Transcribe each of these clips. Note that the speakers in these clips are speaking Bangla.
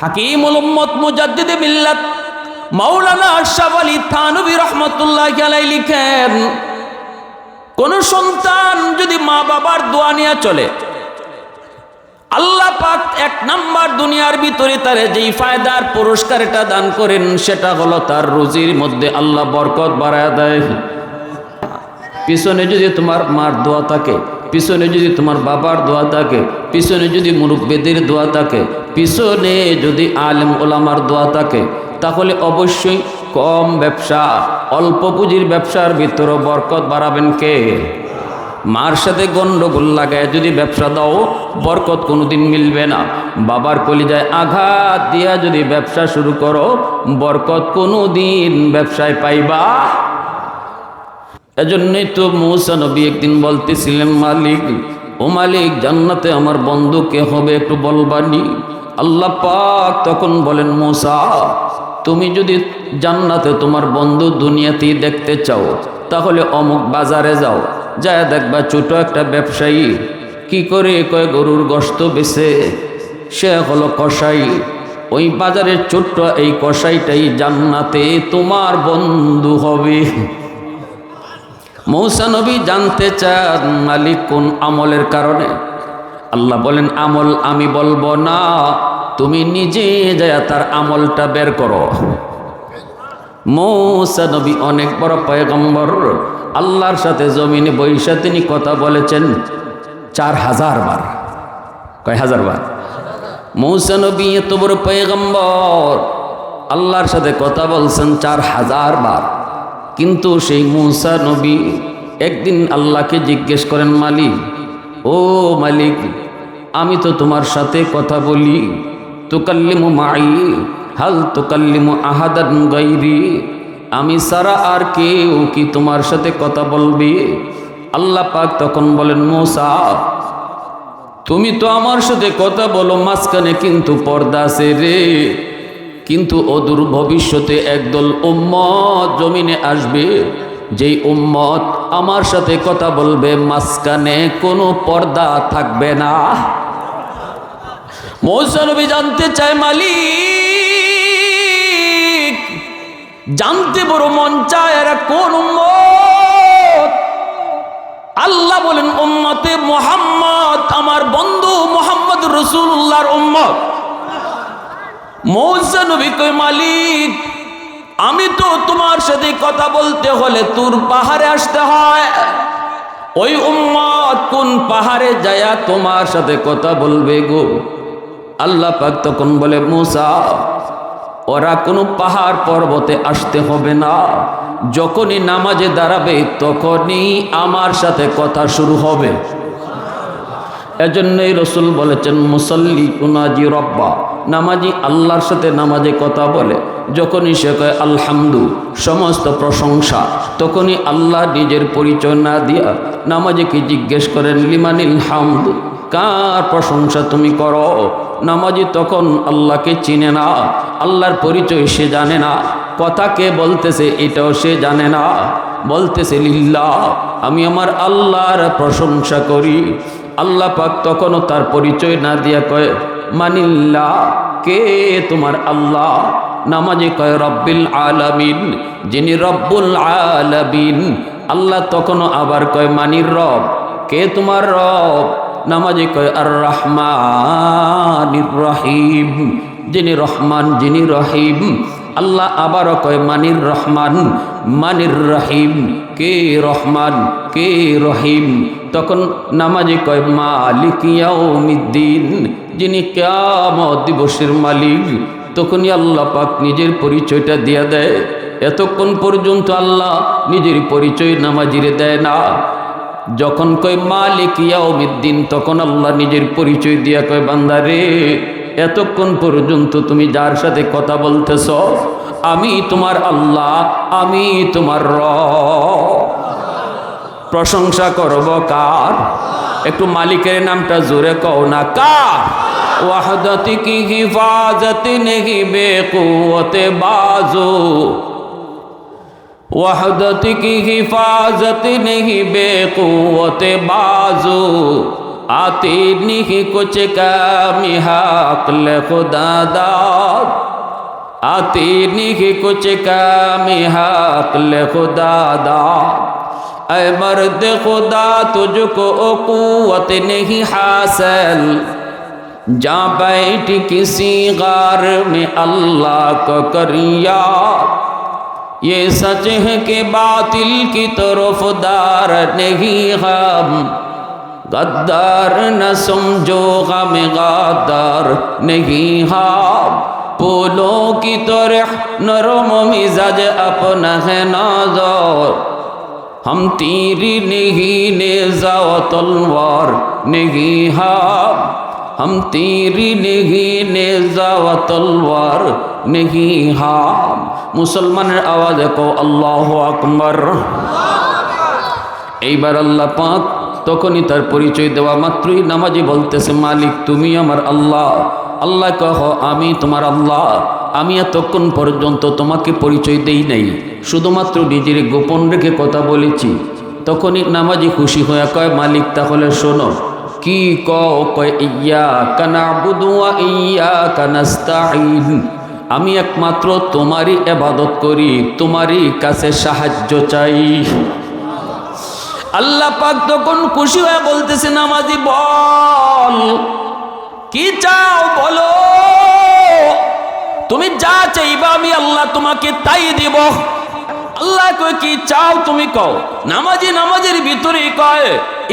হাকিমুল উম্মত মুজাদ্দিদে মিল্লাত মাওলানা আশরাফ আলী থানভী রাহমাতুল্লাহি আলাইহি লিখেন, কোন সন্তান যদি মা বাবার দোয়া নিয়ে চলে, আল্লাহ পাক এক নাম্বার দুনিয়ার ভিতরে তার যেই ফায়দার পুরস্কার এটা দান করেন, সেটা হলো তার রুজির মধ্যে আল্লাহ বরকত বাড়ায় দেয়। পিছনে যদি তোমার মার দোয়া থাকে, পিছনে যদি তোমার বাবার দোয়া থাকে, পিছনে যদি মুরব্বিদের দোয়া থাকে, পিছনে যদি আলেম ওলামার দোয়া থাকে, তাহলে অবশ্যই কম ব্যবসা, অল্প পুঁজির ব্যবসার ভিতরে বরকত বাড়াবেন কে? মার সাথে গন্ডগোল লাগায় যদি ব্যবসা দাও, বরকত কোনোদিন মিলবে না। বাবার কলিজায় আঘাত দিয়া যদি ব্যবসা শুরু করো, বরকত কোনোদিন ব্যবসায় পাইবা। এজন্যই তো মূসা নবী একদিন বলতেছিলেন, মালিক ও মালিক, জান্নাতে আমার বন্ধু কে হবে একটু বলবানি? আল্লাহ পাক তখন বলেন, মূসা তুমি যদি জান্নাতে তোমার বন্ধু দুনিয়াতেই দেখতে চাও, তাহলে অমুক বাজারে যাও, যায় দেখবা ছোট একটা ব্যবসায়ী কি করে কয় গরুর গোশত বেচে, সে হলো কসাই। ওই বাজারের ছোট্ট এই কসাইটাই জান্নাতে তোমার বন্ধু হবে। মূসা নবী জানতে চান মালিক কোন আমলের কারণে? আল্লাহ বলেন, আমল আমি বলবো না, তুমি নিজে যায় তার আমলটা বের করো। মূসা নবী অনেক বড় পয়গম্বর, আল্লাহর সাথে জমিনে বৈশা তিনি কথা বলেছেন 4000 বার। কয় হাজার বার? মূসা নবী এত বড় পয়গম্বর, আল্লাহর সাথে কথা বলছেন 4000 বার। কিন্তু সেই মূসা নবী একদিন আল্লাহকে জিজ্ঞেস করেন, মালিক ও মালিক, আমি তো তোমার সাথে কথা বলি, তুকাল্লিমু মাই হাল তুকাল্লিমু আহাদান গায়রি, আমি সারা আর কেউ কি তোমার সাথে কথা বলবে? আল্লাহ পাক তখন বলেন, মূসা তুমি তো আমার সাথে কথা বলো, মাঝখানে কিন্তু পর্দা আছে রে। কিন্তু অদূর ভবিষ্যতে একদল উম্মত জমিনে আসবে, যেই উম্মত আমার সাথে কথা বলবে, মাঝখানে কোনো পর্দা থাকবে না। মূসা নবী জানতে চায়, মালিক জানতে বড় মন চায় এরা কোন উম্মত? আল্লাহ বলেন, উম্মতে মুহাম্মদ, আমার বন্ধু মুহাম্মদ রাসূলুল্লাহর উম্মত। মূসা নবী কয়, মালিক আমি তো তোমার সাথে কথা বলতে হলে তুর পাহাড়ে আসতে হয়, ওই উম্মত কোন পাহাড়ে যায়া তোমার সাথে কথা বলবে গো? আল্লাহ পাক তখন বলে, মূসা ওরা কোনো পাহাড় পর্বতে আসতে হবে না, যখনই নামাজে দাঁড়াবে তখনই আমার সাথে কথা শুরু হবে। এজন্যই রসুল বলেছেন, মুসল্লি কুনাজি রব্বা, নামাজি আল্লাহর সাথে নামাজে কথা বলে, যখনই সে কয় আলহামদু সমস্ত প্রশংসা, তখনই আল্লাহ নিজের পরিচয় না দিয়া নামাজিকে জিজ্ঞেস করেন, লিমানিল হামদ, কার প্রশংসা তুমি করো? নামাজি তখন আল্লাহকে চিনে না, আল্লাহর পরিচয় সে জানে না, কথা কে বলতেছে এটাও সে জানে না, বলতেছে লিল্লাহ, আমি আমার আল্লাহর প্রশংসা করি। আল্লাহ পাক তখনও তার পরিচয় না দিয়া কয়, মানিল্লাহ, কে তোমার আল্লাহ? নামাজে কয় রব্বিল আলামিন, যিনি রব্বুল আলামিন। আল্লাহ তখনও আবার কয়, মানির রব, কে তোমার রব? নামাজে কয় আর রহমানির রহিম, যিনি রহমান যিনি রহিম। আল্লাহ আবারও কয়, মানির রহমান মানির রহিম, কে রহমান কে রহিম? তখন নামাজে কয়, মালিক ইয়াউমিদ্দিন, যিনি কিয়ামত দিবসের মালিক। তখনই আল্লাহ পাক নিজের পরিচয়টা দিয়ে দেয়। এতক্ষণ পর্যন্ত আল্লাহ নিজের পরিচয় নামাজিরে দেয় না। যখন কয় মালিক ইয়াউমিদ্দিন, তখন আল্লাহ নিজের পরিচয় দিয়া কয়, বান্দারে এতক্ষণ পর্যন্ত তুমি যার সাথে কথা বলতেছ, আমি তোমার আল্লাহ, আমি তোমার রব। প্রশংসা করব কার? একটু মালিকের নামটা জোরে কও না, কার? ওয়াহদাতি কি হিফাজত নেহি বেকুওতে বাজু, वहदत की हिफाजत नहीं बेकुवत बाजू आते नहीं कुछ कामी हक ले खुदा दाद आते नहीं कुछ कामी हक ले खुदा दाद ऐ मर्द खुदा तुझको क़ुव्वत नहीं हासिल जा बैठ किसी गार में अल्लाह को करिया ये सच है कि बातिल की तरफदार नहीं हम गद्दार न समझो गम गद्दार नहीं हम फूलों की तरह नरम मिजाज अपना है नाज़र हम तीरी नहीं नेज़ा व तलवार नहीं हम तीरी नहीं नेज़ा व तलवार नहीं हम मुसलमाনের আওয়াজে কও আল্লাহু আকবার। এইবার আল্লাহ পাক তখনই তার পরিচয় দেওয়া মাত্রই নামাজি বলতেছে মালিক তুমি আমার আল্লাহ। আল্লাহ কহ আমি তোমার আল্লাহ। আমি এতক্ষণ পর্যন্ত তোমাকে পরিচয় দেই নাই, শুধুমাত্র নিজের গোপন রেখে কথা বলেছি। তখনই নামাজি খুশি হয়ে কয় মালিক তাহলে শোনো কি কয় ইয়্যাকা না'বুদু ওয়া ইয়্যাকা নাস্তাঈন আমি একমাত্র তোমারই ইবাদত করি, তোমারই কাছে সাহায্য চাই। আল্লাহ পাক তখন খুশি হয়ে বলতেছে নামাজি বল কি চাও বলো, তুমি যা চাইবা আমি আল্লাহ তোমাকে তাই দিব। আল্লাহ কয় কি চাও তুমি কও। নামাজি নামাজের ভিতরে কয়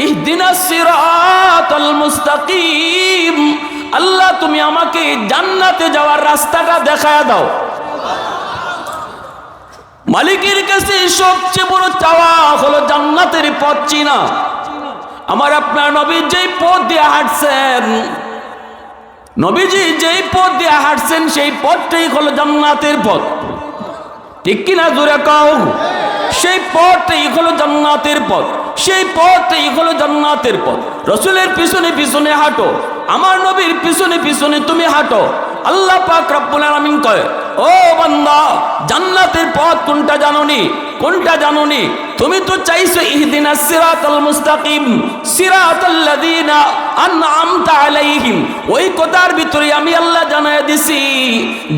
ইহদিনাস সিরাতাল মুস্তাকিম আল্লাহ তুমি আমাকে জান্নাতে যাওয়ার রাস্তাটা দেখায় দাও। মালিকের কাছে সবচেয়ে বড় চাওয়া হলো জান্নাতের পথ চিনা। আমার আপনার নবী যেই পথ দিয়ে হাঁটছেন, নবীজি যেই পথ দিয়ে হাঁটছেন সেই পথটাই হলো জান্নাতের পথ, ঠিক কিনা জোরে কও। সেই পথটাই হলো জান্নাতের পথ, সেই পথটাই হলো জান্নাতের পথ। রসুলের পিছনে পিছনে হাঁটো, আমার নবীর পিছনে পিছনে তুমি হাঁটো। আল্লাহ পাক রব্বুল আলামিন কয় ও বান্দা জান্নাতের পথ কোনটা জানোনি, কোনটা জানোনি? তুমি তো চাইছো ইহদিনাস সিরাতাল মুস্তাকিম সিরাতাল্লাযীনা আনআমতা আলাইহিম, ওই কথার ভিতরে আমি আল্লাহ জানায় দিছি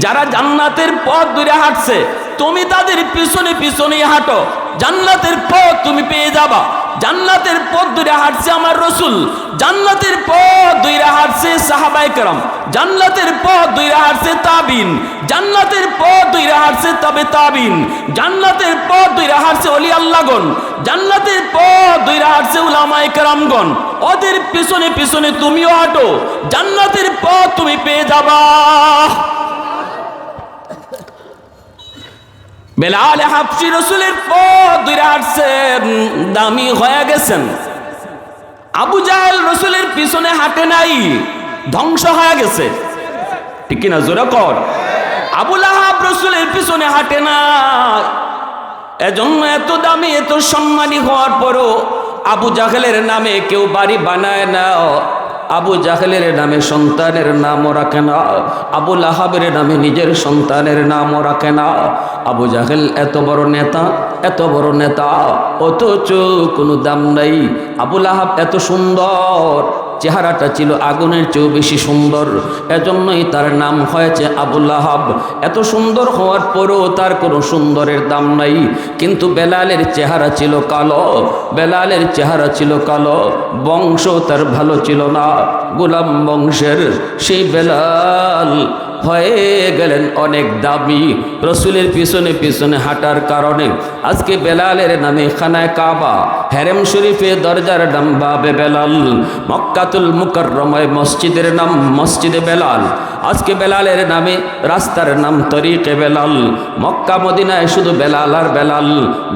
যারা জান্নাতের পথ ধরে হাঁটছে তুমি তাদের পিছনে পিছনে হাঁটো, জান্নাতের পথ তুমি পেয়ে যাবা। জান্নাতের পথ ধরে হাঁটছে আমার রসুল, জান্নাতের পথ ধরে হাঁটছে সাহাবায়ে কেরাম, জান্নাতের পথ ধরে হাঁটছে তাবিন, জান্নাতের পথ ধরে হাঁটছে তবে তাবিন, জান্নাতের পথ ধরে হাঁটছে ওলি আল্লাহগণ, জান্নাতের পথ ধরে হাঁটছে উলামায়ে কেরামগণ। ওদের পিছনে পিছনে তুমিও হাঁটো, জান্নাতের পথ তুমি পেয়ে যাবা। বেলাল হাবশী রসুলের পথ ধরে হাঁটছেন, দামি হয়ে গেছেন। আবু জাহেল রসুলের পিছনে হাঁটে নাই, ধ্বংস হয়ে গেছে, ঠিক কিনা জোরে কর। আবু লাহাব রসুলের পিছনে হাঁটে না, এজন্য এত দামি এত সম্মানী হওয়ার পরও আবু জাহেলের নামে কেউ বাড়ি বানায় না, আবু জাহেলের নামে সন্তানের নামও রাখে না, আবু লাহাবের নামে নিজের সন্তানের নামও রাখে না। আবু জাহেল এত বড় নেতা, এত বড় নেতা, অথচ কোনো দাম নাই। আবু লাহাব এত সুন্দর, চেহারাটা ছিল আগুনের চেয়েও বেশি সুন্দর, এজন্যই তার নাম হয়েছে আবু লাহাব। এত সুন্দর হওয়ার পরেও তার কোনো সুন্দরের দাম নাই। কিন্তু বেলালের চেহারা ছিল কালো, বেলালের চেহারা ছিল কালো, বংশ তার ভালো ছিল না, গোলাম বংশের সেই বেলাল হয়ে গেলেন অনেক দামি। রসুলের পিছনে পিছনে হাঁটার কারণে আজকে বেলালের নামে খানায় কাবা, হেরেম শরীফে দরজার নাম বাবে বেলাল, মক্কাতুল মুকাররমায় মসজিদের নাম মসজিদে বেলাল। আজকে বেলালের নামে রাস্তার নাম তরিকে বেলাল। মক্কা মদিনায় শুধু বেলাল আর বেলাল,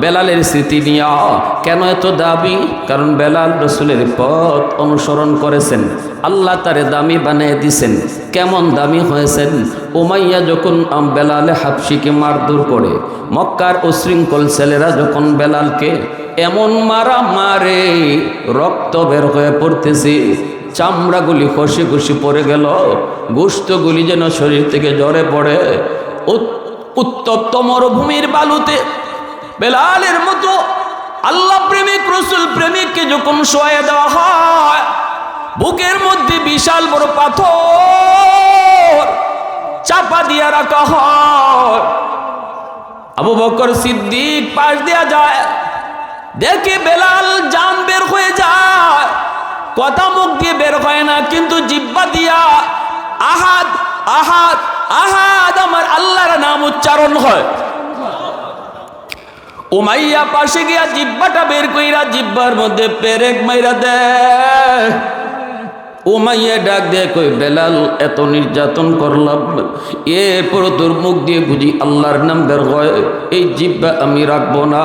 বেলালের স্মৃতি নিয়া। কেন এত দাবি? কারণ বেলাল রসুলের পথ অনুসরণ করেছেন, আল্লাহ তারে দামি বানিয়ে দিছেন। কেমন দামি হয়েছেন? উমাইয়া যখন বেলালে হাবশীকে মারধর করে, মক্কার উশৃঙ্খল ছেলেরা যখন বেলালকে এমন মারা মারে রক্ত বের হয়ে পড়তেছে, চামড়াগুলি খসে খসে পড়ে গেল, গোশতগুলি যেন শরীর থেকে ঝরে পড়ে। উত্তপ্ত মরুভূমির বালুতে বেলালের মতো আল্লাহ প্রেমিক রসুল প্রেমিককে যখন শোয়া দেওয়া হয়, বুকের মধ্যে বিশাল বড় পাথর চাপা দিয়া রাখা হয়। আবু বকর সিদ্দিক পাশ দিয়া যায়, দেখে বেলাল জান বের হয়ে যায়, কথা মুখ দিয়ে বের হয় না, কিন্তু জিহ্বা দিয়া আহাদ আহাদ আহাদ আমার আল্লাহর নাম উচ্চারণ হয়। উমাইয়া পাশে গিয়া জিহ্বাটা বের কইরা জিহ্বার মধ্যে পেরেক মাইরা দেয়। উমাইয়া ডাক দিয়ে কই, বেলাল এত নির্যাতন করলাম, এরপর তোর মুখ দিয়ে বুঝি আল্লাহর নাম বের হয়, এই জিহ্বা আমি রাখবো না।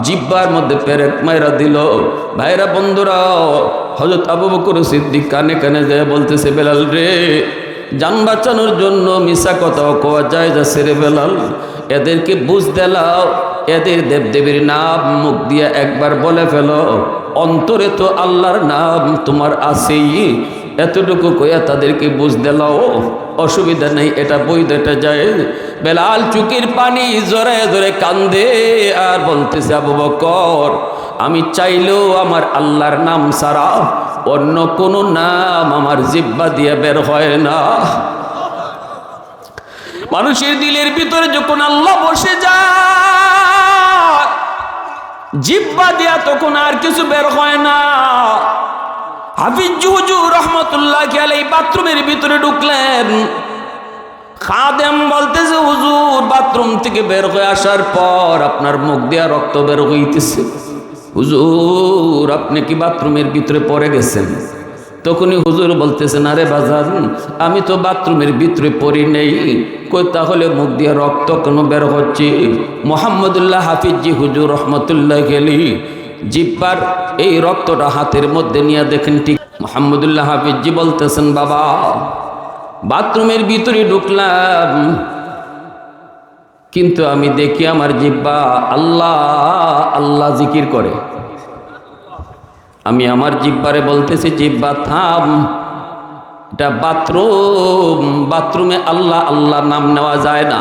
জিহ্বার মধ্যে পেরেক মাইরা দিল। ভাইরা বন্ধুরা, হযরত আবু বকর সিদ্দিক কানে কানে যায় বলতেছে, বেলাল রে, জান বাঁচানোর জন্য মিশা কথা কোয়া যায় যাচ্ছে রে বেলাল, এদেরকে বুঝ দেলাও, এদের দেবদেবীর নাম মুখ দিয়ে একবার বলে ফেলো, অন্তরে তো আল্লাহর নাম তোমার আছেই, এতটুকু কইয়া তাদেরকে বুঝ দেলাও, অসুবিধা নেই, এটা বৈধ, এটা যায়। বেলাল চুকির পানি জোরে জোরে কান্দে আর বলতেছে, আবু বকর, আমি চাইলেও আমার আল্লাহর নাম ছাড়া অন্য কোনো নাম আমার জিহ্বা দিয়ে বের হয় না। মানুষের দিলের ভিতরে যখন আল্লাহ বসে যায়, জিহ্বা দিয়া তখন আর কিছু বের হয় না। হাফিজ হুজুর রহমতুল্লাহি আলাইহি বাথরুমের ভিতরে ঢুকলেন। খাদেম বলতেছে, হুজুর বাথরুম থেকে বের হয়ে আসার পর আপনার মুখ দিয়া রক্ত বের হইতেছে, হুজুর আপনি কি বাথরুমের ভিতরে পড়ে গেছেন? তখনই হুজুর বলতেছেন, আরে বাজান, আমি তো বাথরুমের ভিতরে পড়ি নেই। কই তাহলে মুখ দিয়ে রক্ত কেন বের হচ্ছে? মোহাম্মদুল্লাহ হাফিজি হুজুর রহমতুল্লাহি আলাইহি জিহ্বার এই রক্তটা হাতের মধ্যে নিয়ে দেখেন, ঠিক মোহাম্মদুল্লাহ হাফিজি বলতেছেন, বাবা বাথরুমের ভিতরে ঢুকলাম, কিন্তু আমি দেখি আমার জিহ্বা আল্লাহ আল্লাহ জিকির করে। আমি আমার জিহ্বারে বলতেছি, জিহ্বা থাম, এটা বাথরুম, বাথরুমে আল্লাহ আল্লাহ নাম নেওয়া যায় না।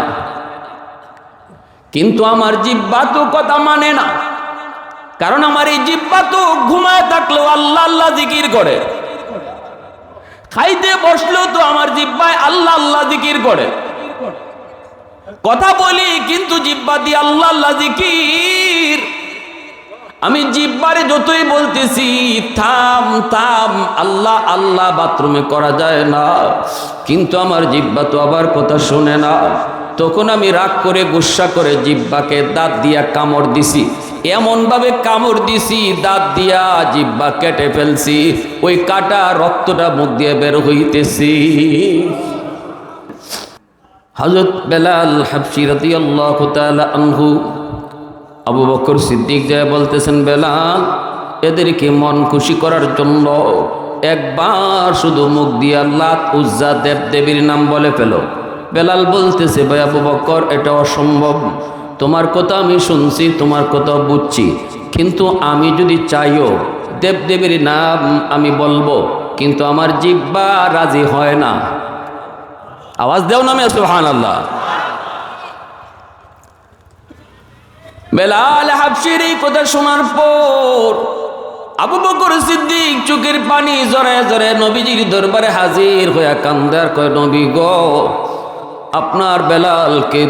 কিন্তু আমার জিহ্বা তো কথা মানে না, কারণ আমার এই জিহ্বা তো ঘুমায় থাকলেও আল্লাহ আল্লাহ জিকির করে, খাইতে বসলেও তো আমার জিহ্বায় আল্লাহ আল্লাহ জিকির করে। কথা বলি কিন্তু জিহ্বা দিয়ে আল্লাহ আল্লাহ জিকির। আমি জিহ্বারে যতই বলতেছি থাম থাম, আল্লাহ আল্লাহ বাথরুমে করা যায় না, কিন্তু আমার জিহ্বা তো আবার কথা শোনে না। তখন আমি রাগ করে গুসা করে জিহ্বাকে দাঁত দিয়া কামড় দিছি, এমনভাবে কামড় দিছি দাঁত দিয়া জিহ্বা কেটে ফেলছি, ওই কাটা রক্তটা মুখ দিয়ে বের হইতেছি। হযরত বেলাল হাবশী রাদিয়াল্লাহু তাআলা আনহু আবু বকর সিদ্দিক যায় বলতেছেন, বেলাল এদেরকে মন খুশি করার জন্য একবার শুধু মুখ দিয়া লাত উজ্জা দেব দেবীর নাম বলে ফেলো। বেলাল বলতেছে, ভাই আবু বকর এটা অসম্ভব, তোমার কথা আমি শুনছি, তোমার কথা বুঝছি, কিন্তু আমি যদি চাইও দেব দেবীর নাম আমি বলবো, কিন্তু আমার জিহ্বা রাজি হয় না। আওয়াজ দেও না, সুবহানাল্লাহ। বেলাল হাবশীর এই কথা শোনার পর আবু বকর সিদ্দিক চোখের পানি জরে জরে নবীজির দরবারে হাজির হইয়া কান্দার কয়, নবী গো, আপনার বেলালকে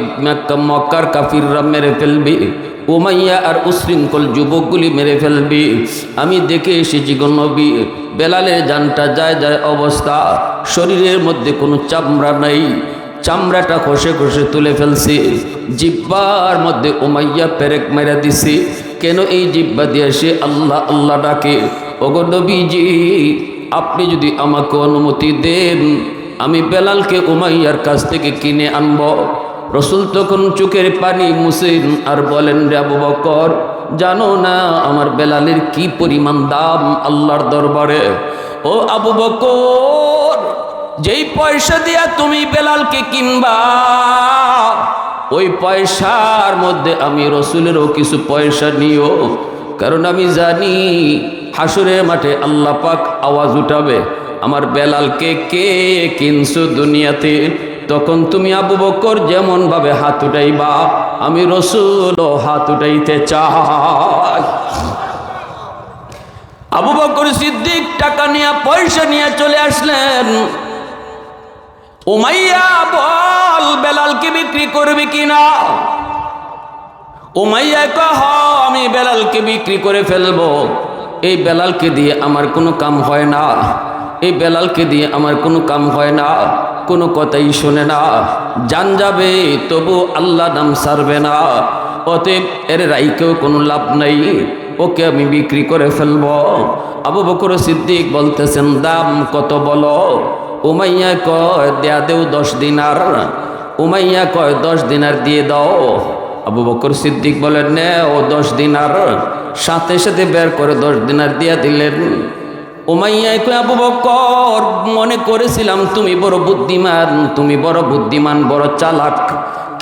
মক্কার কাফিররা মেরে ফেলবে, উমাইয়া আর উশৃঙ্খল যুবকগুলি মেরে ফেলবে। আমি দেখে এসেছি গো নবী, বেলালের জানটা যায় যায় অবস্থা, শরীরের মধ্যে কোনো চামড়া নাই, চামড়াটা খসে খসে তুলে ফেলছে, জিহ্বার মধ্যে উমাইয়া পেরেক মেরা দিছে। কেন এই জিহ্বা দিয়ে সে আল্লাহ আল্লাহ ডাকে? ওগো নবীজি, আপনি যদি আমাকে অনুমতি দেন, আমি বেলালকে উমাইয়ার কাছ থেকে কিনে আনব। রসুল তখন চোখের পানি মুছেন আর বলেন, রে আবু বকর, জানো না আমার বেলালের কি পরিমাণ দাম আল্লাহর দরবারে? ও আবু বকর, যেই পয়সা দিয়া তুমি বেলালকে কিনবা, ওই পয়সার মধ্যে আমি রসুলেরও কিছু পয়সা নিও, কারণ আমি জানি হাসরের মাঠে আল্লাহ পাক আওয়াজ উঠাবে, আমার বেলালকে কে কিনছো দুনিয়াতে? তখন তুমি আবু বকর যেমন ভাবে হাত উঠাইবা, আমি রসুলও হাত উঠাইতে চাই। আবু বকর সিদ্দিক টাকা নিয়ে পয়সা নিয়ে চলে আসলেন। উমাইয়া বল বেলালকে বিক্রি করবি কিনা? উমাইয়া কহ আমি বেলালকে বিক্রি করে ফেলবো। এই বেলালকে দিয়ে আমার কোনো কাম হয় না, এই বেলালকে দিয়ে আমার কোনো কাম হয় না, কোনো কথাই শোনে না, জান যাবে তবু আল্লাহ নাম ছাড়বে না। অতএব এর রাইকেও কোনো লাভ নাই, ওকে আমি বিক্রি করে ফেলবো। আবু বকর সিদ্দিক বলতেছেন দাম কত বলো? উমাইয়া কয় দেয়া দেও 10 দিনার। উমাইয়া কয় 10 দিনার দিয়ে দাও। আবু বকর সিদ্দিক বলেন নেও 10 দিনার। সাথে সাথে বের করে 10 দিনার দিয়ে দিলেন। উমাইয়া কয় আবু বকর মনে করেছিলাম তুমি বড় বুদ্ধিমান, তুমি বড় বুদ্ধিমান, বড় চালাক,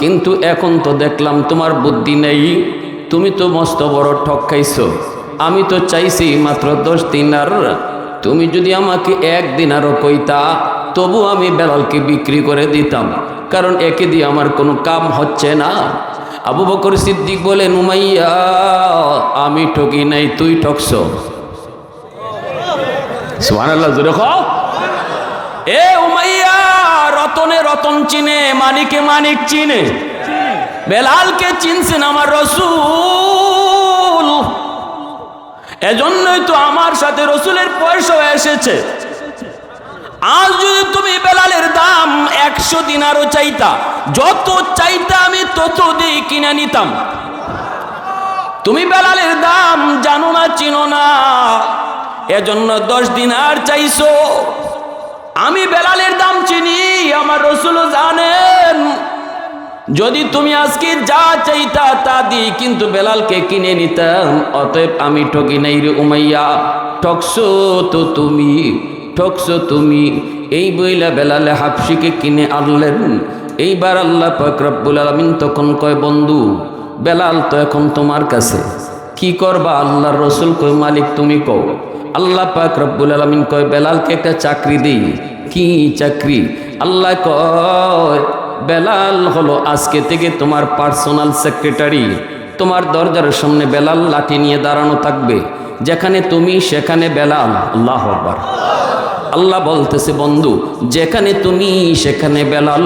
কিন্তু এখন তো দেখলাম তোমার বুদ্ধি নেই, তুমি তো মস্ত বড় ঠক খাইছো। আমি তো চাইছি মাত্র 10 দিনার, তুমি যদি আমাকে 1 দিনারও কইতা তবু আমি বেলালকে বিক্রি করে দিতাম, কারণ একে দিয়ে আমার কোনো কাম হচ্ছে না। আবু বকর সিদ্দিক বলেন উমাইয়া আমি ঠকি নাই, তুই ঠকছো। সুবহানাল্লাহ, জোরে কও। এ উমাইয়া রতনে রতন চিনে, মানিকে মানিক চিনে, বেলালকে চিনছেন আমার রসূল, এজন্যই তো আমার সাথে রসূলের পয়সা এসেছে। আজ যদি তুমি বেলালের দাম 100 দিনারও চাইতা, যত চাইতা আমি তত দিয়ে কিনে নিতাম। তুমি বেলালের দাম জানো না, চিনো না, এজন্য 10 দিনার চাইছো। আমি বেলালের দাম চিনি, আমার রসূলও জানেন। যদি তুমি আজকে যা চাইতা তা দিয়ে কিন্তু বেলালকে কিনে নিতাম। অতএব আমি ঠকি নাই রে উমাইয়া, ঠকছো তো তুমি, ঠকছো তুমি। এই বইলা বেলালে হাফসিকে কিনে আনলেন। এইবার আল্লাহ পাক রব্বুল আলামিন তখন কয় বন্ধু বেলাল তো এখন তোমার কাছে, কি করবা? আল্লাহর রসূল কয় মালিক তুমি কও। আল্লাহ পাক রব্বুল আলামিন কয় বেলালকে একটা চাকরি দেই। কি চাকরি? আল্লাহ কয় বেলাল হলো আজকে থেকে তোমার পার্সোনাল সেক্রেটারি। তোমার দরজার সামনে বেলাল লাঠি নিয়ে দাঁড়ানো থাকবে, যেখানে তুমি সেখানে বেলাল। আল্লাহু আকবার। আল্লাহ বলতেছে বন্ধু যেখানে তুমি সেখানে বেলাল।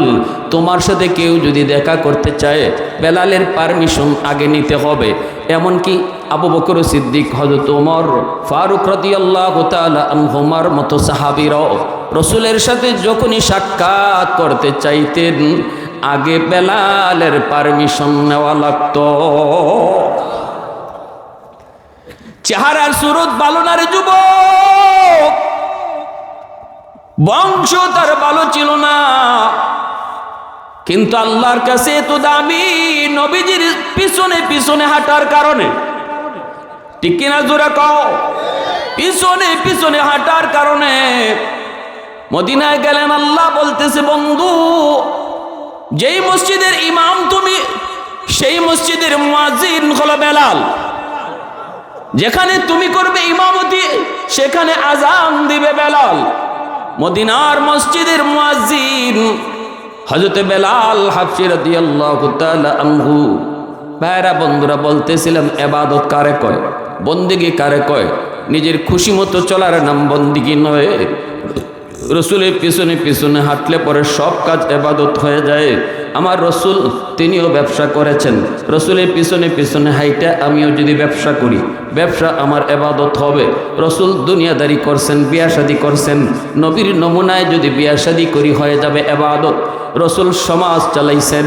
তোমার সাথে কেউ যদি দেখা করতে চায় বেলালের পারমিশন আগে নিতে হবে। এমনকি আবু বকর সিদ্দিক, হযরত ওমর ফারুক রাদিয়াল্লাহু তাআলা আনহুমার মতো সাহাবীরাও রসূলের সাথে যখনই সাক্ষাৎ করতে চাইতেন আগে বেলালের পারমিশন নেওয়া লাগতো। চেহারার সুরত ভালো না রে যুবক, বংশ তার ভালো ছিল না, কিন্তু আল্লাহর কাছে এত দামি, নবীজির পিছনে পিছনে হাঁটার কারণে। ঠিক কিনা জোরে কও? পিছনে পিছনে হাঁটার কারণে মদিনায় গেলেন। আল্লাহ বলতেছে বন্ধু যেই মসজিদের ইমাম তুমি, সেই মসজিদের মুয়াজ্জিন হলো বেলাল। যেখানে তুমি করবে ইমামতি সেখানে আজান দিবে বেলাল। মদিনার মসজিদের মুয়াজ্জিন হযরত বেলাল হাফসি রাদিয়াল্লাহু তাআলা আনহু। ভাইরা বন্ধুরা বলতেছিলাম ইবাদত কারে কয়, বন্দেগী কারে কয়? নিজের খুশি মতো চলার নাম বন্দেগী নয়। রসুলের পিছনে পিছনে হাঁটলে পরে সব কাজ ইবাদত হয়ে যায়। আমার রসুল তিনিও ব্যবসা করেছেন, রসুলের পিছনে পিছনে হাইটা আমিও যদি ব্যবসা করি ব্যবসা আমার ইবাদত হবে। রসুল দুনিয়াদারি করছেন, বিয়া শাদী করছেন, নবীর নমুনায় যদি বিয়া শাদী করি হয়ে যাবে ইবাদত। রসুল সমাজ চালাইছেন,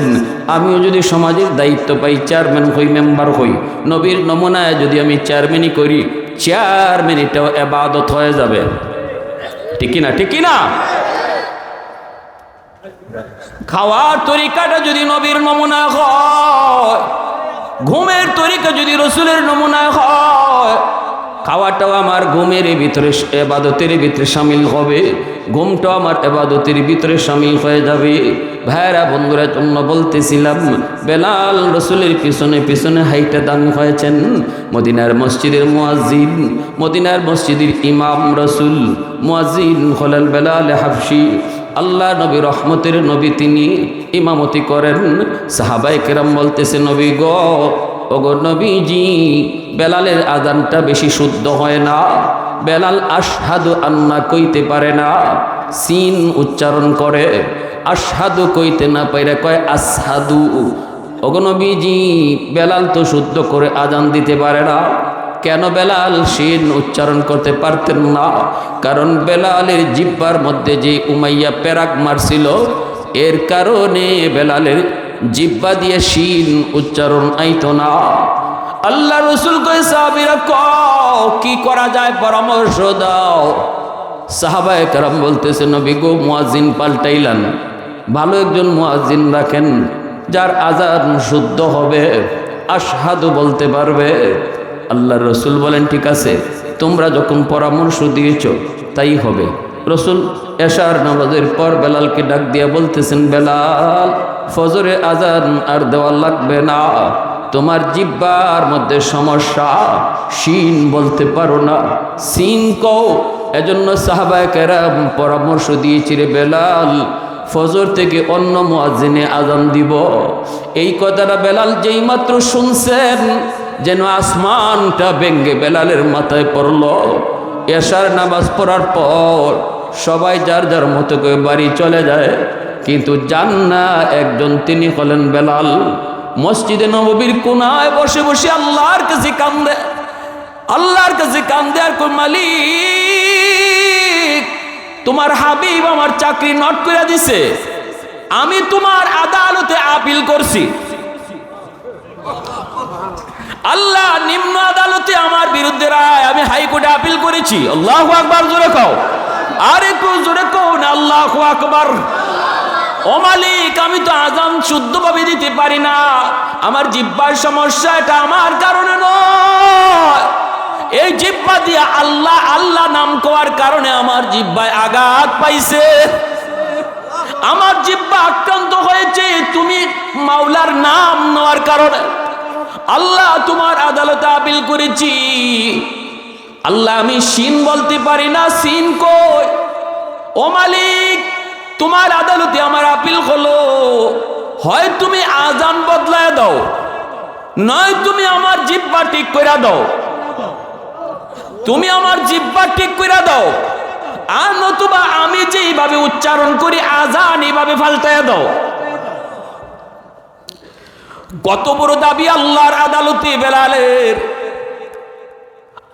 আমিও যদি সমাজের দায়িত্ব পাই চেয়ারম্যান হই, মেম্বার হই, নবীর নমুনায় যদি আমি চেয়ারম্যানই করি চেয়ারম্যানিটাও ইবাদত হয়ে যাবে। ঠিক না? ঠিক না? খাওয়ার তরিকাটা যদি নবীর নমুনা হয়, ঘুমের তরিকা যদি রসুলের নমুনা হয়, খাওয়াটাও আমার ঘুমের ভিতরে ইবাদতের ভিতরে শামিল হবে, ঘুমটাও আমার ইবাদতের ভিতরে শামিল হয়ে যাবে। ভাইরা বন্ধুরা জন্য বলতেছিলাম বেলাল রসুলের পিছনে পিছনে হাইটা দামি হয়েছেন। মদিনার মসজিদের মুয়াজ্জিন, মদিনার মসজিদের ইমাম রসুল, মুয়াজ্জিন হলেন বেলাল হাফসি। আল্লাহ নবী রহমতের নবী, তিনি ইমামতি করেন। সাহাবায়ে কেরাম বলতেছে নবী গো, ওগো নবীজি বেলালের আযানটা বেশি শুদ্ধ হয় না, বেলাল আশহাদু আন্না কইতে পারে না, সিন উচ্চারণ করে। আশহাদু কইতে না পাইরা কয় আসহাদু। ওগো নবীজি, বেলাল তো শুদ্ধ করে আজান দিতে পারে না। কেন বেলাল সিন উচ্চারণ করতে পারতেন না? কারণ বেলালের জিহ্বার মধ্যে যে উমাইয়া পেরাক মারছিল, এর কারণে বেলালের জিহ্বা দিয়ে সিন উচ্চারণ আইতো না। আল্লাহ রসুল কয় সাহাবীরা কও কি করা যায়, পরামর্শ দাও। সাহাবায়ে কেরাম বলতেছে নবী গো, মুয়াজ্জিন পাল্টাইলেন, ভালো একজন মুয়াজ্জিন রাখেন যার আজান শুদ্ধ হবে, আশহাদু বলতে পারবে। আল্লাহ রসুল বলেন ঠিক আছে, তোমরা যখন পরামর্শ দিয়েছ তাই হবে। রসুল এশার নামাজের পর বেলালকে ডাক দিয়া বলতেছেন, বেলাল ফজরে আজান আর দেওয়া লাগবে না, তোমার জিহ্বার মধ্যে সমস্যা, শিন বলতে পারো না, সিন কও। এজন্য সাহাবায়ে কেরাম পরামর্শ দিয়েছিল বেলাল ফজর থেকে অন্য মুয়াজ্জিনে আজান দিব। এই কথাটা বেলাল যেই মাত্র শুনছেন, যেন আসমানটা ভেঙ্গে বেলালের মাথায় পড়ল। এশার নামাজ পড়ার পর সবাই যার যার মতো করে বাড়ি চলে যায়, কিন্তু যান না একজন, তিনি হলেন বেলাল। মসজিদে নববীর কোনায় বসে বসে আল্লাহর কাছে কান্দে, আল্লাহর কাছে কান্দে আর কই, মালিক তোমার হাবিব আমার চাকরি নট করে দিছে, আমি তোমার আদালতে আপিল করছি, আল্লাহ নিম্ন আদালতে আমার বিরুদ্ধে রায়, আমি হাইকোর্টে আপিল করেছি। আল্লাহু আকবার, জোরে কও, আর একটু জোরে কও না, আল্লাহু আকবার। ও মালিক, আমি তো আজান শুদ্ধভাবে দিতে পারি না, আমার জিহ্বার সমস্যা, এটা আমার কারণে নয়, এই জিহ্বা দিয়ে আল্লাহ আল্লাহ নাম কওয়ার কারণে আমার জিহ্বায় আঘাত পাইছে, আমার জিহ্বা আক্রান্ত হয়েছে তুমি মাওলার নাম নেওয়ার কারণে। আল্লাহ তোমার আদালতে আপিল করেছি, আল্লাহ আমি সিন বলতে পারি না, সিন কই। ও মালিক, তোমার আদালতে আমার আপিল হলো, হয় তুমি আজান বদলায় দাও, নয় তুমি আমার জিহ্বা ঠিক করে দাও, তুমি আমার জিহ্বা ঠিক করে দাও, আর নতুবা আমি যেইভাবে উচ্চারণ করি আজান এইভাবে পাল্টায় দাও। কত বড় দাবি আল্লাহর আদালতে বেলালের।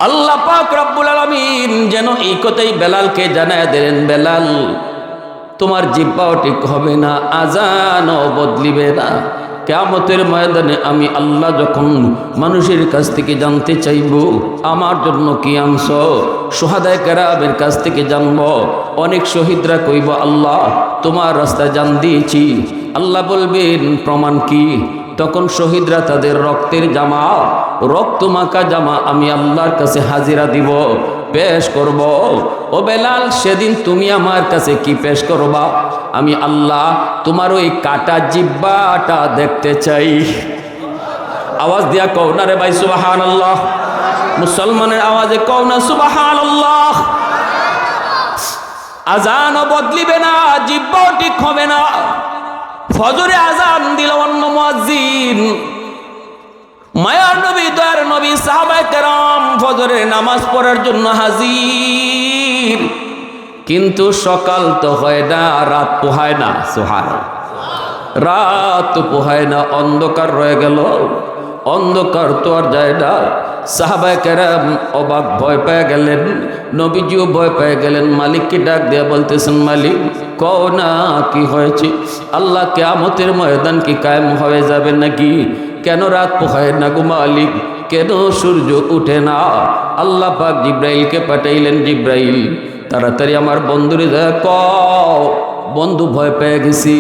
আল্লাহ পাক রব্বুল আলামিন যেন এই কথাই বেলালকে জানায় দিলেন, বেলাল তোমার জিহ্বাও ঠিক হবে না, আজানও বদলিবে না। কিয়ামতের ময়দানে আমি আল্লাহ যখন মানুষের কাছ থেকে জানতে চাইব আমার জন্য কি আনছ, শুহাদায়ে কেরামের কাছ থেকে জানব। অনেক শহীদরা কইব আল্লাহ তোমার রাস্তায় জান দিয়েছি। আল্লাহ বলবেন প্রমাণ কি? তখন শহীদরা তাদের রক্তের জামা, রক্ত মাখা জামা আমি আল্লাহর কাছে হাজিরা দিব, পেশ করব। ও বেলাল, সেদিন তুমি আমার কাছে কি পেশ করবা? আমি আল্লাহ তোমার ওই কাটা জিহ্বাটা দেখতে চাই। আওয়াজ দিয়া কও না রে ভাই সুবহানাল্লাহ, মুসলমানের আওয়াজে কও না সুবহানাল্লাহ। আজানও বদলিবে না, জিহ্বাও ঠিক হবে না। ফজরে আজান দিল অন্য মুয়াজ্জিন, মায়ার নবী দয়ার নবী সাহাবায়ে কেরাম ফজরের নামাজ পড়ার জন্য হাজির, কিন্তু সকাল তো হয় না, রাত পোহায় না। সুবহানাল্লাহ, রাত তো পোহায় না, অন্ধকার রয়ে গেল। অন্ধকার তো আর যায় না। সাহাবায়ে কেরাম অবাক, ভয় পেয়ে গেলেন, নবীজিও ভয় পেয়ে গেলেন। মালিককে ডাক দিয়ে বলতেছেন, মালিক কও না কি হয়েছে? আল্লাহ কিয়ামতের ময়দান কি কায়েম হয়ে যাবে নাকি? কেন রাত পোহায় না গো মালিক? কেন সূর্য উঠে না? আল্লাহ পাক জিব্রাইলকে পাঠাইলেন, জিব্রাইল তাড়াতাড়ি আমার বন্ধুরে যা কও, বন্ধু ভয় পেয়ে গেছি।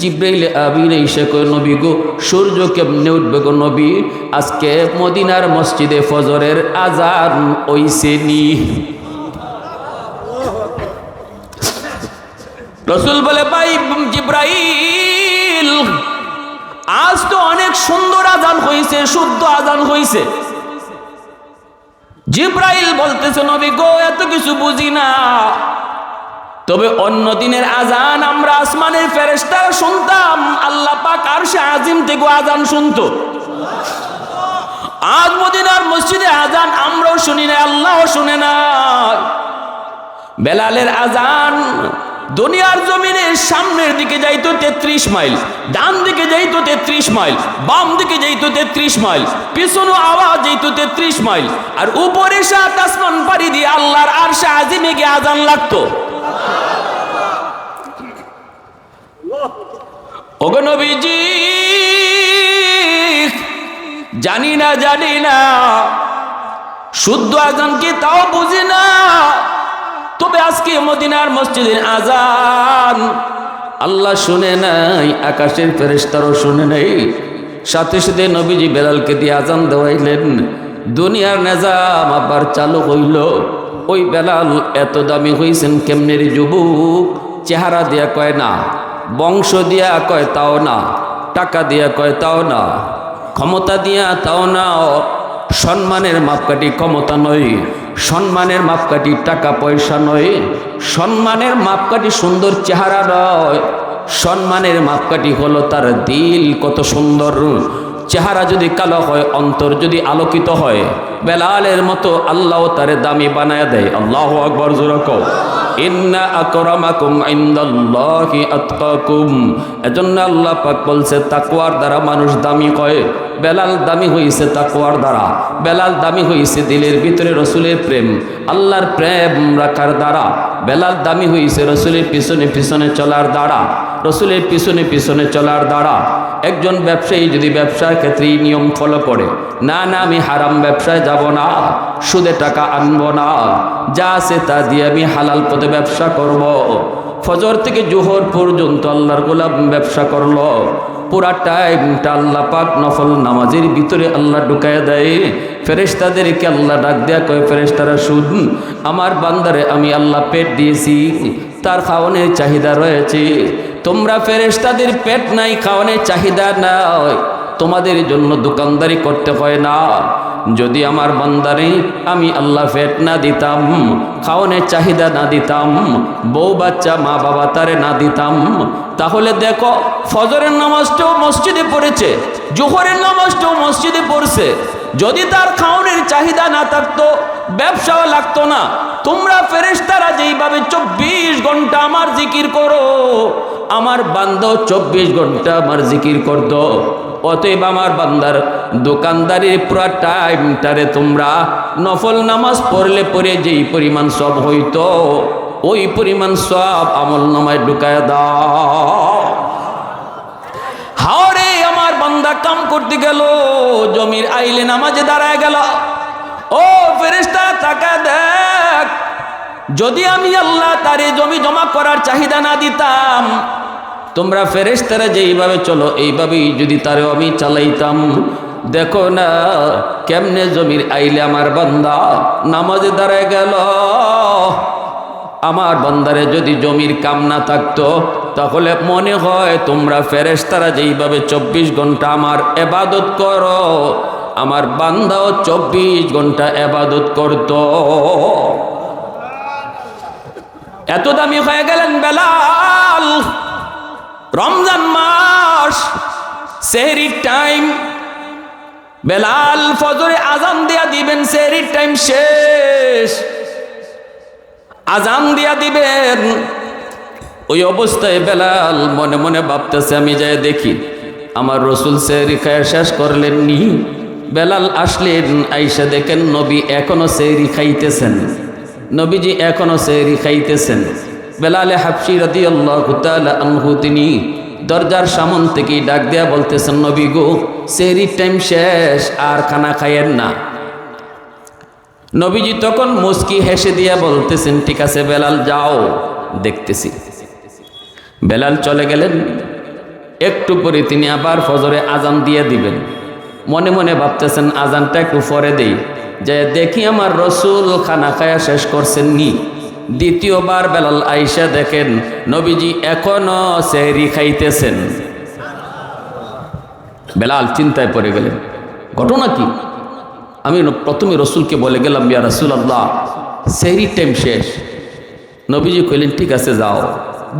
জিব্রাইল আমিন এসে কয়, নবী গো সূর্য কেমনে উঠবে গো নবী? আজকে মদিনার মসজিদে ফজরের আজান হইছে নি। রসুল বলে, ভাই জিব্রাইল আজ তো অনেক সুন্দর আজান হইছে, শুদ্ধ আজান হইছে। জিব্রাইল বলতেছে, নবী গো এত কিছু বুঝি না, তবে অন্য দিনের আজান আমরা আসমানের ফেরেশতারা শুনতাম, আল্লাহ পাক আরশে আজিম থেকে আজান শুনতো। আজ মদিনার মসজিদে আজান আমরাও শুনি না, আল্লাহও শুনে না। বেলালের আজান দুনিয়ার জমিনে সামনের দিকে যাইতো 33 মাইল, ডান দিকে যাইতো 33 মাইল, বাম দিকে যাইতো 33 মাইল, পিছনে আওয়াজ যাইতো 33 মাইল, আর উপরে 7 আসমান পাড়ি দিয়ে আল্লাহর আরশে আজিমে গিয়ে আজান লাগতো। ওগো নবীজি, জানি না শুদ্ধ আজান কি তাও বুঝি না, তবে আজকে মদিনার মসজিদের আজান আল্লাহ শুনে নাই, আকাশের ফেরেশতারও শুনে নাই। সাথে সাথে নবীজি বেলালকে দিয়ে আজান দেওয়াইলেন। দুনিয়ার নিজাম আবার চালু হইল। ওই বেলাল এত দামি হইছেন কেমনে রে যুবক? চেহারা দিয়া কয় না, বংশ দিয়া কয় তাও না, টাকা দিয়া কয় তাও না, ক্ষমতা দিয়া তাও না। সম্মানের মাপকাঠি ক্ষমতা নয়, সম্মানের মাপকাঠি টাকা পয়সা নয়, সম্মানের মাপকাঠি সুন্দর চেহারা নয়, সম্মানের মাপকাঠি হলো তার দিল কত সুন্দর। চেহারা যদি কালো হয়, অন্তর যদি আলোকিত হয়, বেলালের মতো আল্লাহ তারে দামি বানায় দেয়। আল্লাহু আকবার, জোরে কও। ইন্না আকরামাকুম ইনদাল্লাহি আতকাকুম। এজন্য আল্লাহ পাক বলছে তাকওয়ার দ্বারা মানুষ দামি হয়। বেলাল দামি হইছে তাকওয়ার দ্বারা, বেলাল দামি হইছে দিলের ভিতরে রসুলের প্রেম, আল্লাহর প্রেম রাখার দ্বারা। বেলাল দামি হইছে রসুলের পিছনে পিছনে চলার দ্বারা, রসুলের পিছনে পিছনে চলার দ্বারা। একজন ব্যবসায়ী যদি ব্যবসার ক্ষেত্রে নিয়ম ফলো করে, না আমি হারাম ব্যবসায় যাব না, সুদে টাকা আনবো না, যা আছে তা দিয়ে আমি হালাল পথে ব্যবসা করব। ফজর থেকে জোহর পর্যন্ত আল্লাহর গোলাম ব্যবসা করলো, পুরা টাইমটা আল্লাহ পাক নফল নামাজের ভিতরে আল্লাহ ঢুকায় দেয়। ফেরেশতাদেরকে আল্লাহ ডাক দেয়া কয়, ফেরেশতারা শুন, আমার বান্দারে আমি আল্লাহ পেট দিয়েছি, তার খাওয়ানোর চাহিদা রয়েছে। তোমরা ফেরেশতাদের পেট নাই, খাওয়ানোর চাহিদা নাই, তোমাদের জন্য দোকানদারি করতে হয় না। যদি আমার বান্দারে আমি আল্লাহ পেট না দিতাম, খাওয়ানোর চাহিদা না দিতাম, বউ বাচ্চা মা বাবা তারে না দিতাম, তাহলে দেখো ফজরের নামাজটাও মসজিদে পড়েছে, জোহরের নামাজটাও মসজিদে পড়ছে। যদি তার খাওয়ানোর চাহিদা না থাকতো, ব্যবসাও লাগতো না। তোমরা ফেরেশতারা যেইভাবে 24 ঘন্টা আমার জিকির করো, আমার বান্দাও 24 ঘন্টা আমার জিকির করতো। অতএব আমার বান্দার দোকানদারির পুরা টাইমটারে তোমরা নফল নামাজ পড়লে পরে যেই পরিমাণ সব হইতো, ওই পরিমাণ সব আমল নামায় ঢুকায় দাও। হাওরে আমার বান্দা কাম করতে গেল, জমির আইলে নামাজে দাঁড়ায় গেল। ও ফেরেশতা তাকা দেখ, যদি আমি আল্লাহ তারে জমি জমা করার চাহিদা না দিতাম, তোমরা ফেরেশতারা যেইভাবে চলো এইভাবেই যদি তারেও আমি চালাইতাম, দেখো না কেমনে জমির আইলে আমার বান্দা নামাজে দাঁড়ায় গেল। আমার বান্দারে যদি জমির কাম না থাকতো, তাহলে মনে হয় তোমরা ফেরেশতারা যেইভাবে 24 ঘন্টা আমার ইবাদত করো, আমার বান্দাও 24 ঘন্টা ইবাদত করত। এত দামি হয়ে গেলেন বেলাল। রমজান মাস, সেহরির টাইম, বেলাল ফজরে আজান দিয়া দিবেন, সেহরির টাইম শেষ, আজান দিয়া দিবেন। ওই অবস্থায় বেলাল মনে মনে ভাবতেছে, আমি যাই দেখি আমার রসুল সেহরি খায় শেষ করলেননি। বেলাল আসলেন, আইসা দেখেন নবী এখনো সেহরি খাইতেছেন, নবীজি এখনো সেহরি খাইতেছেন। বেলালে হাবশী রাদিয়াল্লাহু তাআলা আনহু তিনি দরজার সামন থেকে ডাক দেয়া বলতেছেন, নবী গো, সেহরির টাইম শেষ, আর খানা খাইয়েন না। নবীজি তখন মুস্কি হেসে দিয়া বলতেছেন, ঠিক আছে বেলাল যাও, দেখতেছি। বেলাল চলে গেলেন। একটু পরে তিনি আবার ফজরে আজান দিয়ে দিবেন। মনে মনে ভাবতেছেন আজানটা একটু পরে দেই, যে দেখি আমার রসুল খানা খায়া শেষ করছেন নি। দ্বিতীয়বার বেলাল আইসা দেখেন নবীজি এখনো সেহরি খাইতেছেন। বেলাল চিন্তায় পড়ে গেলেন, ঘটনা কি? আমি প্রথমে রসুলকে বলে গেলাম, ইয়া রাসূলুল্লাহ সেহরির টাইম শেষ। নবীজি কইলেন ঠিক আছে যাও।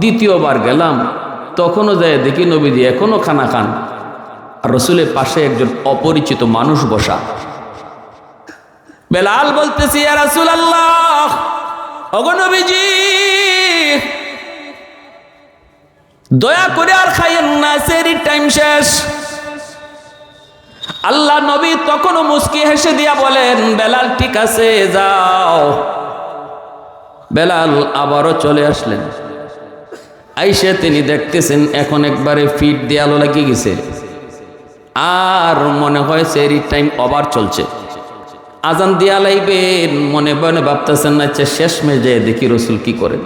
দ্বিতীয়বার গেলাম, তখনও যায় দেখি নবীজি এখনো খানা খান, আর রসুলের পাশে একজন অপরিচিত মানুষ বসা। বেলাল বলতেছি ইয়া রাসূলুল্লাহ, ওগো নবীজি দয়া করে আর খাইয়েন না, সেহরির টাইম শেষ। আল্লাহ নবী তখনও মুস্কি হেসে দিয়া বলেন, বেলাল ঠিক আছে যাও। বেলাল আবারও চলে আসলেন। আইসে তিনি দেখতেছেন এখন একবারে ফিট দেয়ালো লাগিয়ে গেছে, আর মনে হয় সেহরির টাইম ওভার চলছে, আজান দিয়া লাইবেন। মনে মনে ভাবতেছেন না, আচ্ছা শেষ মেজে দেখি রসুল কি করেন।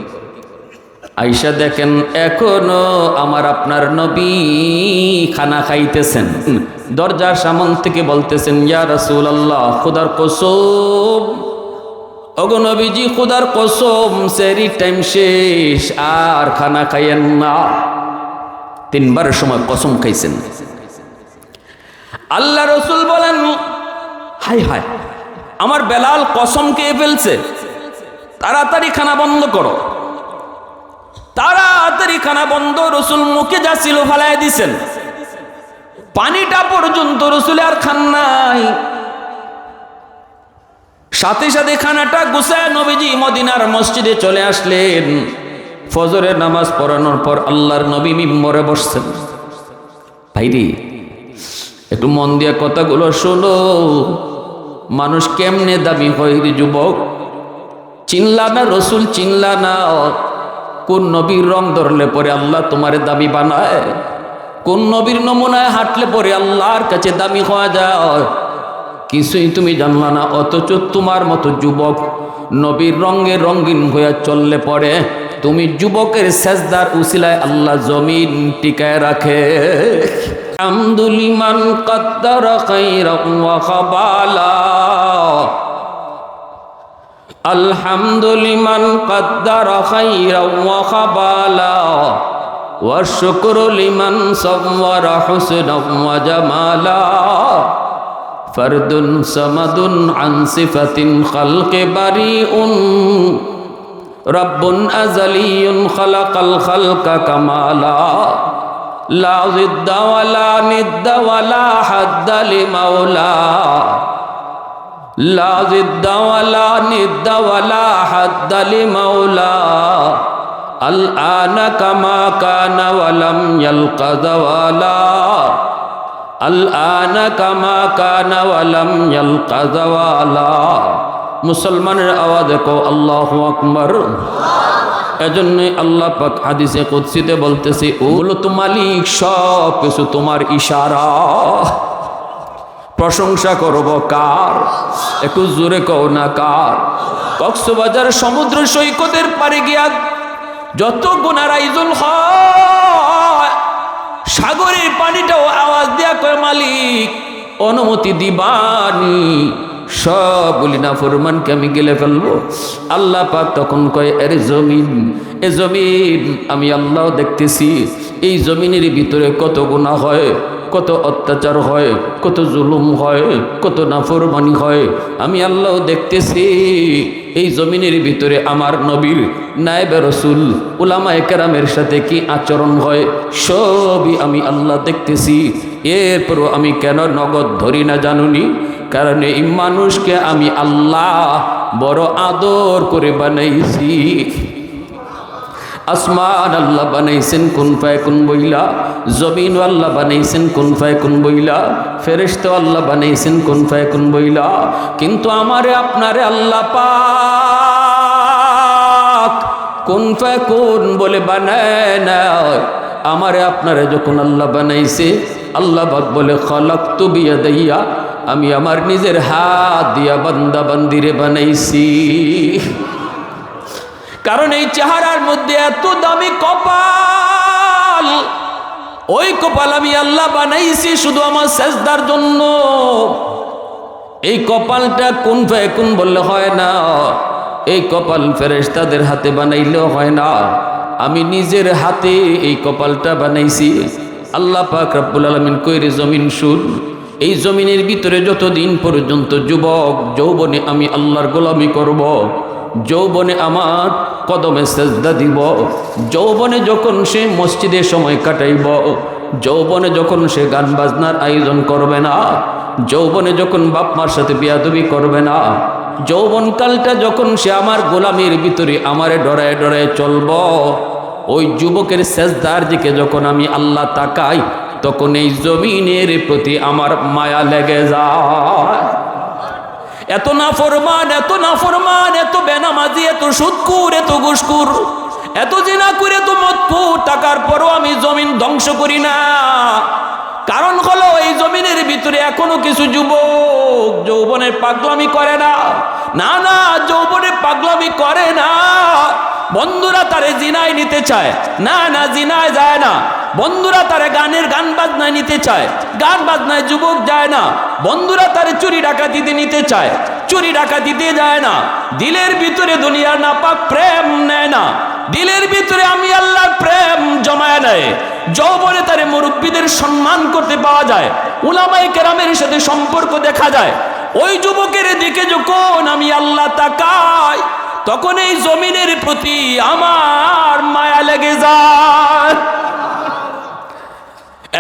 আইসা দেখেন এখনো আমার আপনার নবী খানা খাইতেছেন। দরজার সামন থেকে বলতেছেন, ইয়া রাসূলুল্লাহ, খোদার কসম, ওগো নবীজি খোদার কসম, সেহরির টাইম শেষ, আর খানা খাইয়েন না। তিনবারের সময় কসম খাইছেন। আল্লাহ রসুল বলেন, হায় হায়, আমার বেলাল কসম খেয়ে ফেলছে, তাড়াতাড়ি খানা বন্ধ করো, তাড়াতাড়ি খানা বন্ধ। রসুল মুখে যা ছিল ফালাই দিছেন, পানিটা পর্যন্ত রসুল আর খান নাই। সাথে সাথে খানাটা গুছায় নবীজি মদিনার মসজিদে চলে আসলেন। ফজরের নামাজ পড়ানোর পর আল্লাহর নবী মিম্বরে বসছেন। ভাইরি একটু মন দিয়ে কথাগুলো শোনো, মানুষ কেমনে দামি হয় রে যুবক। চিনলা না রসুল, চিনলা না, কোন নবীর রং ধরলে পরে আল্লাহ তোমারে দামি বানায়, কোন নবীর নমুনায় হাঁটলে পরে আল্লাহর কাছে দামি হওয়া যায়, কিছুই তুমি জানলা না। অথচ তোমার মতো যুবক নবীর রঙে রঙিন হয়ে চললে পরে তুমি যুবকের সেজদার উসিলায় আল্লাহ জমিন টিকায় রাখে। আলহামদুলিমান কদ্দারা খাইরান ওয়া খাবালা, আলহামদুলিমান কদ্দারা খাইরান ওয়া খাবালা, ওয়া শুকরু লিমান সাওয়ারা হুসনান ওয়া জামালা, ফরদুন সামাদুন আন সিফাতিন খালকে বারিউন, রব্বুন আযালিয়ুন খালাকাল খালকা কামালা, লা জিদ্দা ওয়ালা নিদ্দা ওয়ালা হাদ্দা লিমাওলা, লা জিদ্দা ওয়ালা নিদ্দা ওয়ালা হাদ্দা লিমাওলা, আল আনা কামা কানা ওয়ালাম ইয়ালকা যাওয়ালা, আল আনা কামা কানা ওয়ালাম ইয়ালকা যাওয়ালা। মুসলমানের আওয়াজে কও আল্লাহু আকবার। এজন্যই আল্লাহ পাক হাদিসে কুদসিতে বলতেছে, ওগুলো তো মালিক, সব কিছু তোমার ইশারা। প্রশংসা করব কার? একটু জোরে কও না কার? কক্সবাজার সমুদ্র সৈকতের পারে গিয়া যত গুনার আয়োজন হয়, সাগরের পানিটাও আওয়াজ দেয়া কয় মালিক অনুমতি দিবানি, সবগুলি নাফরমানকে আমি গেলে ফেলবো। আল্লাহ পাক তখন কয়, আরে জমিন, এ জমিন আমি আল্লাহ দেখতেছি, এই জমিনের ভিতরে কত গুনাহ হয়, কত অত্যাচার হয়, কত জুলুম হয়, কত নাফরমানি হয়, আমি আল্লাহ দেখতেছি। এই জমিনের ভিতরে আমার নবীর নায়েবে রাসূল উলামায়ে কেরামের সাথে কি আচরণ হয়, সবই আমি আল্লাহ দেখতেছি। এরপরও আমি কেন নগদ ধরি না জানুনি? কারণ এই মানুষকে আমি আল্লাহ বড় আদর করে বানাইছি। আসমান আল্লাহ বানাইছেন কুন ফায়াকুন বইলা, জমিন আল্লাহ বানাইছেন কুন ফায়াকুন বইলা, ফেরেশতা আল্লাহ বানাইছেন কুন ফায়াকুন বইলা। কিন্তু আমারে আপনারে আল্লাহ পাক কুন ফায়াকুন বলে বানায় না। আমারে আপনারে যখন আল্লাহ বানাইছে, আল্লাহ পাক বলে খালাকতু বিয়াদাইয়া, আমি আমার নিজের হাত দিয়া বান্দা বান্দিরে বানাইছি। কারণ এই চেহারার মধ্যে এত দামি কপাল, ওই কপাল আমি আল্লাহ বানাইছি শুধু আমার সেজদার জন্য। এই কপালটা কুন ফায়াকুন বললে হয় না, এই কপাল ফেরেশতাদের হাতে বানাইলেও হয় না, আমি নিজের হাতে এই কপালটা বানাইছি। আল্লাহ পাক রব্বুল আলামিন কইরে জমিন শুন, এই জমিনের ভিতরে যতদিন পর্যন্ত যুবক যৌবনে আমি আল্লাহর গোলামি করব, যৌবনে আমার কদমে সেজদা দিব, যৌবনে যখন সে মসজিদে সময় কাটাইব, যৌবনে যখন সে গান বাজনার আয়োজন করবে না, যৌবনে যখন বাপ মার সাথে বিয়াদবি করবে না, যৌবনকালটা যখন সে আমার গোলামির ভিতরে আমারে ডরায় ডরায় চলব, ওই যুবকের সেজদার দিকে যখন আমি আল্লাহ তাকাই, তখন এই জমিনের প্রতি আমার মায়া লেগে যায়। এত নাফরমান, এত নাফরমান, এত বেনামাজি, এত সুদকুর, এত ঘুষখোর, এত জিনা করে, এত মদখোর, টাকার পরও আমি জমিন ধ্বংস করি না। কারণ হলো এই জমিনের ভিতরে এখনো কিছু যুবক যৌবনের পাগলামি করে না। না না, যৌবনের পাগলামি করে না। বন্ধুরা তারে জিনায় নিতে চায়, না না, জিনায় যায় না। বন্ধুরা তারে গান বাজনায় নিতে চায়, গান বাজনায় যুবক যায় না। বন্ধুরা তারে চুরি ডাকাতিতে নিতে চায়, চুরি ডাকাতিতে যায় না। দিলের ভিতরে দুনিয়ার নাপাক প্রেম নেয় না, দিলের ভিতরে আমি আল্লাহর প্রেম জমায় নেয়। যৌবনে তারে মুরব্বীদের সম্মান করতে পাওয়া যায়, উলামায়ে কেরামের সাথে সম্পর্ক দেখা যায়। ওই যুবকের দিকে যখন আমি আল্লাহ তাকাই, তখন এই জমিনের প্রতি আমার মায়া লেগে যায়।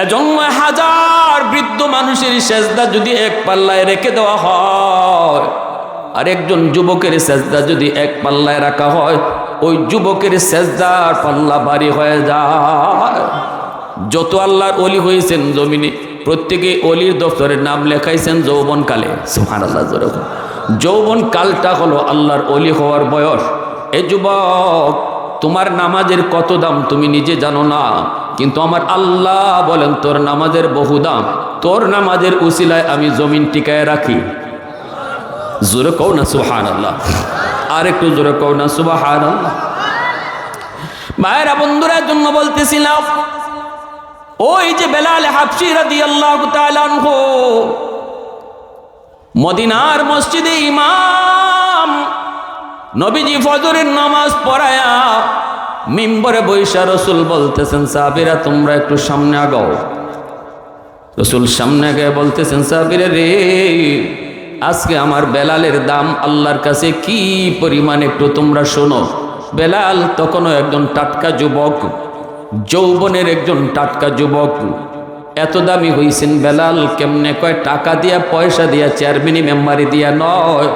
এজন্য হাজার বৃদ্ধ মানুষের সেজদা যদি এক পাল্লায় রেখে দেওয়া হয়, আর একজন যুবকের সেজদা যদি এক পাল্লায় রাখা হয়, ওই যুবকের সেজদার পাল্লা ভারী হয়ে যায়। যত আল্লাহর ওলি হয়েছেন জমিনে, প্রত্যেকে অলির দফতরের নাম লেখাইছেন যৌবনকালে। সুবহানাল্লাহ। যৌবন কালটা হলো আল্লাহর ওলি হওয়ার বয়স। এ যুবক, তোমার নামাজের কত দাম তুমি নিজে জানো না, কিন্তু আমার আল্লাহ বলেন তোর নামাজের বহু দাম। তোর নামাজের উসিলায় আমি জমিন টিকায় রাখি। জোরে কও না সুবহানাল্লাহ, আর একটু জোরে কও না সুবহানাল্লাহ। ভাইরা বন্ধুরা, জন্য বলতেছিলাম, ওই যে বেলাল হাবশী রাদিয়াল্লাহু তাআলা আনহু মদিনার মসজিদে ইমাম, নবীজি ফজরের নামাজ পড়ায়া মিম্বরে বৈশা রসুল বলতেছেন, সাহাবীরা তোমরা একটু সামনে আগাও। রসুল সামনে গিয়ে বলতেছেন, সাহাবীরা রে, আজকে আমার বেলালের দাম আল্লাহর কাছে কি পরিমাণ একটু তোমরা শোনো। বেলাল তখনও একজন টাটকা যুবক, যৌবনের একজন টাটকা যুবক। এত দামি হইছেন বেলাল কেমনে? কয় টাকা দিয়া, পয়সা দিয়া, চেয়ারম্যানি মেম্বারি দিয়া নয়।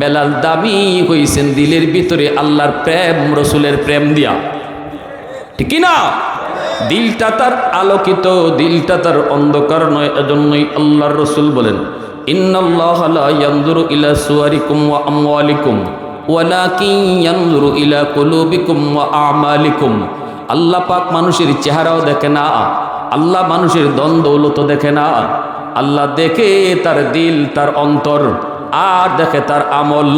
বেলাল দামি হইছেন দিলের ভিতরে আল্লাহর প্রেম, রসুলের প্রেম দিয়া। ঠিক না? দিলটা তার আলোকিত, দিলটা তার অন্ধকার নয়। এজন্যই আল্লাহর রসুল বলেন, ইন্নাল্লাহা লা ইয়ানজুরু ইলা সুওয়ারিকুম ওয়া আমওয়ালিকুম ওয়ালাকিন ইয়ানজুরু ইলা কুলুবিকুম ওয়া আমালিকুম। আল্লাহ পাক মানুষের চেহারাও দেখে না, আল্লাহ মানুষের ধন দৌলত দেখে না। আল্লাহ দেখে তার দিল, তার অন্তর, আর দেখে তার আমল।